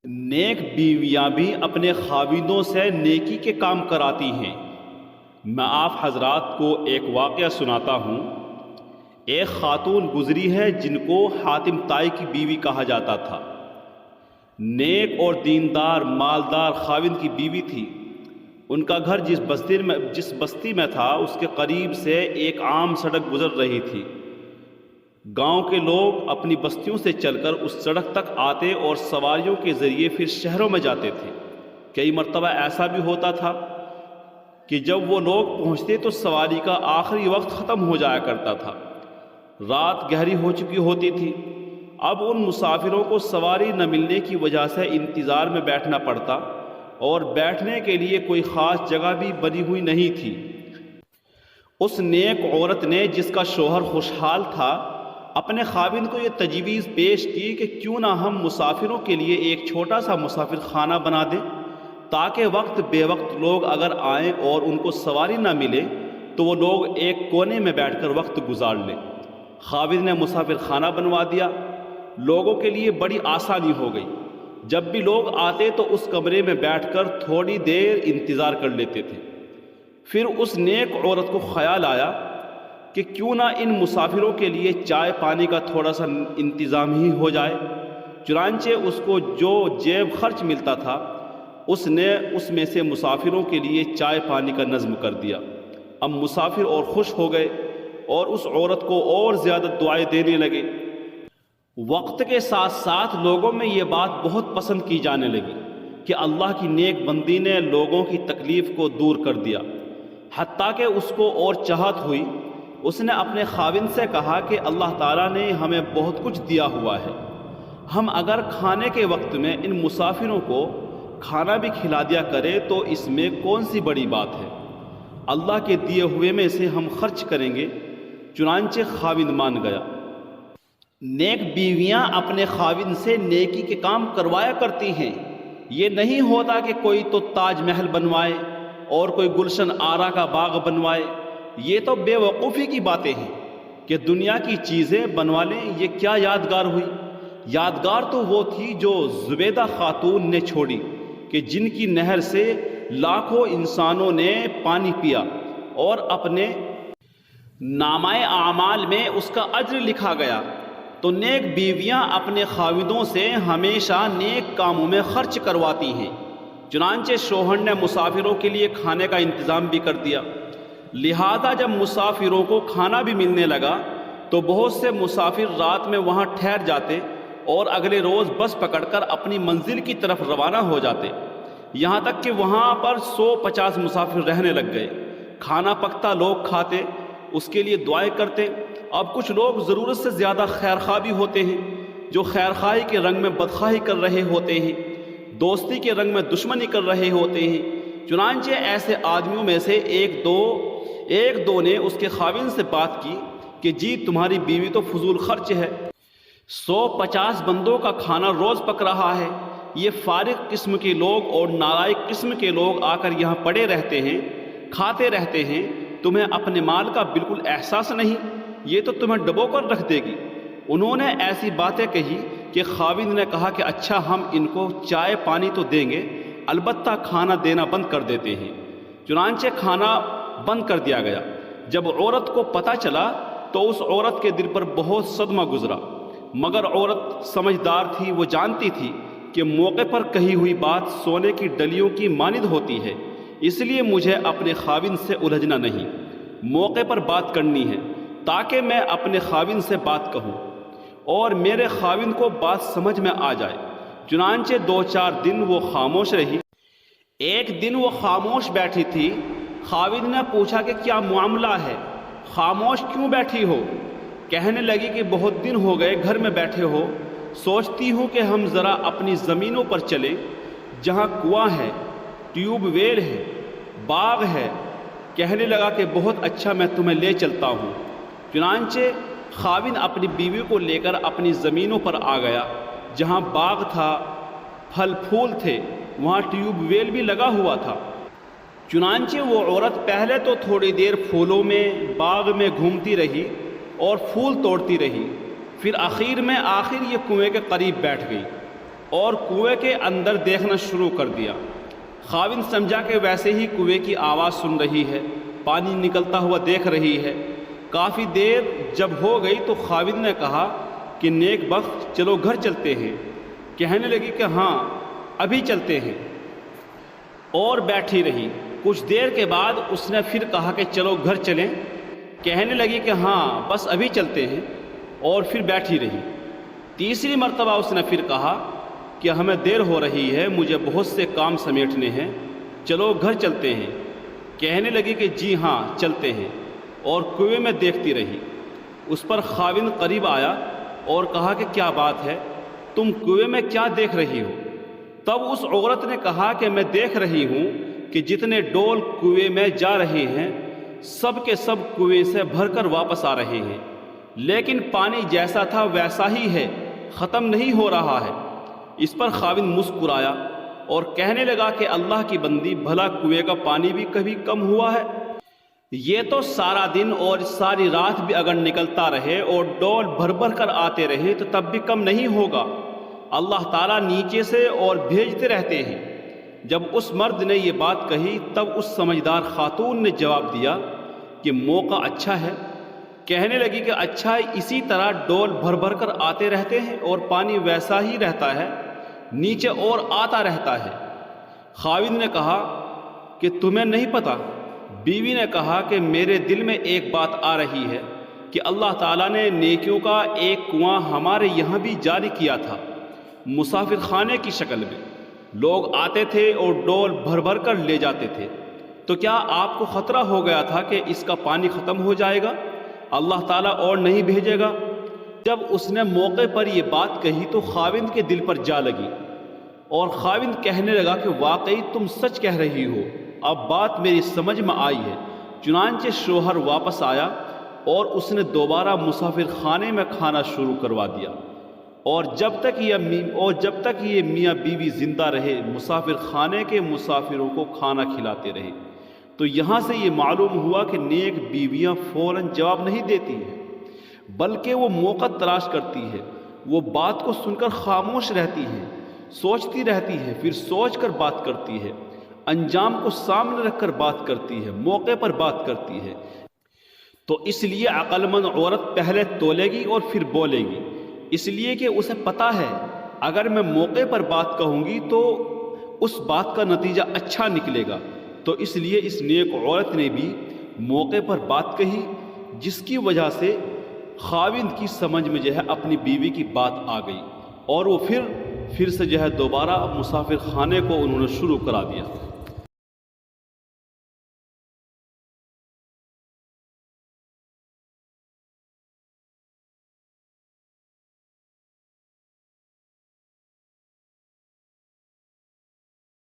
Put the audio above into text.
نیک بیویاں بھی اپنے خاوندوں سے نیکی کے کام کراتی ہیں۔ میں آپ حضرات کو ایک واقعہ سناتا ہوں۔ ایک خاتون گزری ہے جن کو حاتم طائی کی بیوی کہا جاتا تھا۔ نیک اور دیندار مالدار خاوند کی بیوی تھی۔ ان کا گھر جس بستی میں تھا اس کے قریب سے ایک عام سڑک گزر رہی تھی۔ گاؤں کے لوگ اپنی بستیوں سے چل کر اس سڑک تک آتے اور سواریوں کے ذریعے پھر شہروں میں جاتے تھے۔ کئی مرتبہ ایسا بھی ہوتا تھا کہ جب وہ لوگ پہنچتے تو سواری کا آخری وقت ختم ہو جایا کرتا تھا۔ رات گہری ہو چکی ہوتی تھی۔ اب ان مسافروں کو سواری نہ ملنے کی وجہ سے انتظار میں بیٹھنا پڑتا اور بیٹھنے کے لیے کوئی خاص جگہ بھی بنی ہوئی نہیں تھی۔ اس نیک عورت نے، جس کا شوہر خوشحال تھا، اپنے خاوند کو یہ تجویز پیش کی کہ کیوں نہ ہم مسافروں کے لیے ایک چھوٹا سا مسافر خانہ بنا دیں تاکہ وقت بے وقت لوگ اگر آئیں اور ان کو سواری نہ ملے تو وہ لوگ ایک کونے میں بیٹھ کر وقت گزار لیں۔ خاوند نے مسافر خانہ بنوا دیا۔ لوگوں کے لیے بڑی آسانی ہو گئی۔ جب بھی لوگ آتے تو اس کمرے میں بیٹھ کر تھوڑی دیر انتظار کر لیتے تھے۔ پھر اس نیک عورت کو خیال آیا کہ کیوں نہ ان مسافروں کے لیے چائے پانی کا تھوڑا سا انتظام ہی ہو جائے۔ چنانچہ اس کو جو جیب خرچ ملتا تھا اس نے اس میں سے مسافروں کے لیے چائے پانی کا نظم کر دیا۔ اب مسافر اور خوش ہو گئے اور اس عورت کو اور زیادہ دعائیں دینے لگے۔ وقت کے ساتھ ساتھ لوگوں میں یہ بات بہت پسند کی جانے لگی کہ اللہ کی نیک بندی نے لوگوں کی تکلیف کو دور کر دیا۔ حتیٰ کہ اس کو اور چاہت ہوئی۔ اس نے اپنے خاوند سے کہا کہ اللہ تعالیٰ نے ہمیں بہت کچھ دیا ہوا ہے، ہم اگر کھانے کے وقت میں ان مسافروں کو کھانا بھی کھلا دیا کرے تو اس میں کون سی بڑی بات ہے؟ اللہ کے دیے ہوئے میں سے ہم خرچ کریں گے۔ چنانچہ خاوند مان گیا۔ نیک بیویاں اپنے خاوند سے نیکی کے کام کروایا کرتی ہیں۔ یہ نہیں ہوتا کہ کوئی تو تاج محل بنوائے اور کوئی گلشن آرا کا باغ بنوائے۔ یہ تو بے وقوفی کی باتیں ہیں کہ دنیا کی چیزیں بنوا لیں۔ یہ کیا یادگار ہوئی؟ یادگار تو وہ تھی جو زبیدہ خاتون نے چھوڑی کہ جن کی نہر سے لاکھوں انسانوں نے پانی پیا اور اپنے نامہ اعمال میں اس کا اجر لکھا گیا۔ تو نیک بیویاں اپنے خاوندوں سے ہمیشہ نیک کاموں میں خرچ کرواتی ہیں۔ چنانچہ شوہر نے مسافروں کے لیے کھانے کا انتظام بھی کر دیا۔ لہذا جب مسافروں کو کھانا بھی ملنے لگا تو بہت سے مسافر رات میں وہاں ٹھہر جاتے اور اگلے روز بس پکڑ کر اپنی منزل کی طرف روانہ ہو جاتے۔ یہاں تک کہ وہاں پر 150 مسافر رہنے لگ گئے۔ کھانا پکتا، لوگ کھاتے، اس کے لیے دعائیں کرتے۔ اب کچھ لوگ ضرورت سے زیادہ خیرخواہ بھی ہوتے ہیں، جو خیرخواہی کے رنگ میں بدخواہی کر رہے ہوتے ہیں، دوستی کے رنگ میں دشمنی کر رہے ہوتے ہیں۔ چنانچہ ایسے آدمیوں میں سے ایک دو نے اس کے خاوند سے بات کی کہ جی تمہاری بیوی تو فضول خرچ ہے، 150 بندوں کا کھانا روز پک رہا ہے، یہ فارغ قسم کے لوگ اور نالائق قسم کے لوگ آ کر یہاں پڑے رہتے ہیں، کھاتے رہتے ہیں، تمہیں اپنے مال کا بالکل احساس نہیں، یہ تو تمہیں ڈبو کر رکھ دے گی۔ انہوں نے ایسی باتیں کہی کہ خاوند نے کہا کہ اچھا ہم ان کو چائے پانی تو دیں گے، البتہ کھانا دینا بند کر دیتے ہیں۔ چنانچہ کھانا بند کر دیا گیا۔ جب عورت کو پتہ چلا تو اس عورت کے دل پر بہت صدمہ گزرا، مگر عورت سمجھدار تھی، وہ جانتی تھی کہ موقع پر کہی ہوئی بات سونے کی ڈلیوں کی مانند ہوتی ہے، اس لیے مجھے اپنے خاوند سے الجھنا نہیں، موقع پر بات کرنی ہے تاکہ میں اپنے خاوند سے بات کہوں اور میرے خاوند کو بات سمجھ میں آ جائے۔ چنانچہ 2-4 دن وہ خاموش رہی۔ ایک دن وہ خاموش بیٹھی تھی۔ خاوند نے پوچھا کہ کیا معاملہ ہے، خاموش کیوں بیٹھی ہو؟ کہنے لگی کہ بہت دن ہو گئے گھر میں بیٹھے ہو، سوچتی ہوں کہ ہم ذرا اپنی زمینوں پر چلیں جہاں کنواں ہے، ٹیوب ویل ہے، باغ ہے۔ کہنے لگا کہ بہت اچھا، میں تمہیں لے چلتا ہوں۔ چنانچہ خاوند اپنی بیوی کو لے کر اپنی زمینوں پر آ گیا جہاں باغ تھا، پھل پھول تھے، وہاں ٹیوب ویل بھی لگا ہوا تھا۔ چنانچہ وہ عورت پہلے تو تھوڑی دیر پھولوں میں باغ میں گھومتی رہی اور پھول توڑتی رہی، پھر آخر یہ کنویں کے قریب بیٹھ گئی۔ اور کنویں کے اندر دیکھنا شروع کر دیا۔ خاوند سمجھا کہ ویسے ہی کنویں کی آواز سن رہی ہے، پانی نکلتا ہوا دیکھ رہی ہے۔ کافی دیر جب ہو گئی تو خاوند نے کہا کہ نیک بخت چلو گھر چلتے ہیں۔ کہنے لگی کہ ہاں ابھی چلتے ہیں، اور بیٹھی رہی۔ کچھ دیر کے بعد اس نے پھر کہا کہ چلو گھر چلیں۔ کہنے لگی کہ ہاں بس ابھی چلتے ہیں، اور پھر بیٹھی رہی۔ تیسری مرتبہ اس نے پھر کہا کہ ہمیں دیر ہو رہی ہے، مجھے بہت سے کام سمیٹنے ہیں، چلو گھر چلتے ہیں۔ کہنے لگی کہ جی ہاں چلتے ہیں، اور کنویں میں دیکھتی رہی۔ اس پر خاوند قریب آیا اور کہا کہ کیا بات ہے، تم کنویں میں کیا دیکھ رہی ہو؟ تب اس عورت نے کہا کہ میں دیکھ رہی ہوں کہ جتنے ڈول کنویں میں جا رہے ہیں سب کے سب کنویں سے بھر کر واپس آ رہے ہیں، لیکن پانی جیسا تھا ویسا ہی ہے، ختم نہیں ہو رہا ہے۔ اس پر خاوند مسکرایا اور کہنے لگا کہ اللہ کی بندی، بھلا کنویں کا پانی بھی کبھی کم ہوا ہے؟ یہ تو سارا دن اور ساری رات بھی اگر نکلتا رہے اور ڈول بھر بھر کر آتے رہے تو تب بھی کم نہیں ہوگا۔ اللہ تعالیٰ نیچے سے اور بھیجتے رہتے ہیں۔ جب اس مرد نے یہ بات کہی تب اس سمجھدار خاتون نے جواب دیا کہ موقع اچھا ہے۔ کہنے لگی کہ اچھا، اسی طرح ڈول بھر بھر کر آتے رہتے ہیں اور پانی ویسا ہی رہتا ہے، نیچے اور آتا رہتا ہے۔ خاوند نے کہا کہ تمہیں نہیں پتہ؟ بیوی نے کہا کہ میرے دل میں ایک بات آ رہی ہے کہ اللہ تعالیٰ نے نیکیوں کا ایک کنواں ہمارے یہاں بھی جاری کیا تھا، مسافر خانے کی شکل میں۔ لوگ آتے تھے اور ڈول بھر بھر کر لے جاتے تھے، تو کیا آپ کو خطرہ ہو گیا تھا کہ اس کا پانی ختم ہو جائے گا، اللہ تعالیٰ اور نہیں بھیجے گا؟ جب اس نے موقع پر یہ بات کہی تو خاوند کے دل پر جا لگی، اور خاوند کہنے لگا کہ واقعی تم سچ کہہ رہی ہو، اب بات میری سمجھ میں آئی ہے۔ چنانچہ شوہر واپس آیا اور اس نے دوبارہ مسافر خانے میں کھانا شروع کروا دیا، اور جب تک یہ میاں بیوی زندہ رہے مسافر خانے کے مسافروں کو کھانا کھلاتے رہے۔ تو یہاں سے یہ معلوم ہوا کہ نیک بیویاں فوراً جواب نہیں دیتی ہیں، بلکہ وہ موقع تلاش کرتی ہے، وہ بات کو سن کر خاموش رہتی ہے، سوچتی رہتی ہے، پھر سوچ کر بات کرتی ہے، انجام کو سامنے رکھ کر بات کرتی ہے، موقع پر بات کرتی ہے۔ تو اس لیے عقل مند عورت پہلے تولے گی اور پھر بولے گی، اس لیے کہ اسے پتہ ہے اگر میں موقع پر بات کہوں گی تو اس بات کا نتیجہ اچھا نکلے گا۔ تو اس لیے اس نیک عورت نے بھی موقع پر بات کہی، جس کی وجہ سے خاوند کی سمجھ میں اپنی بیوی کی بات آ گئی، اور وہ پھر سے دوبارہ مسافر خانے کو انہوں نے شروع کرا دیا۔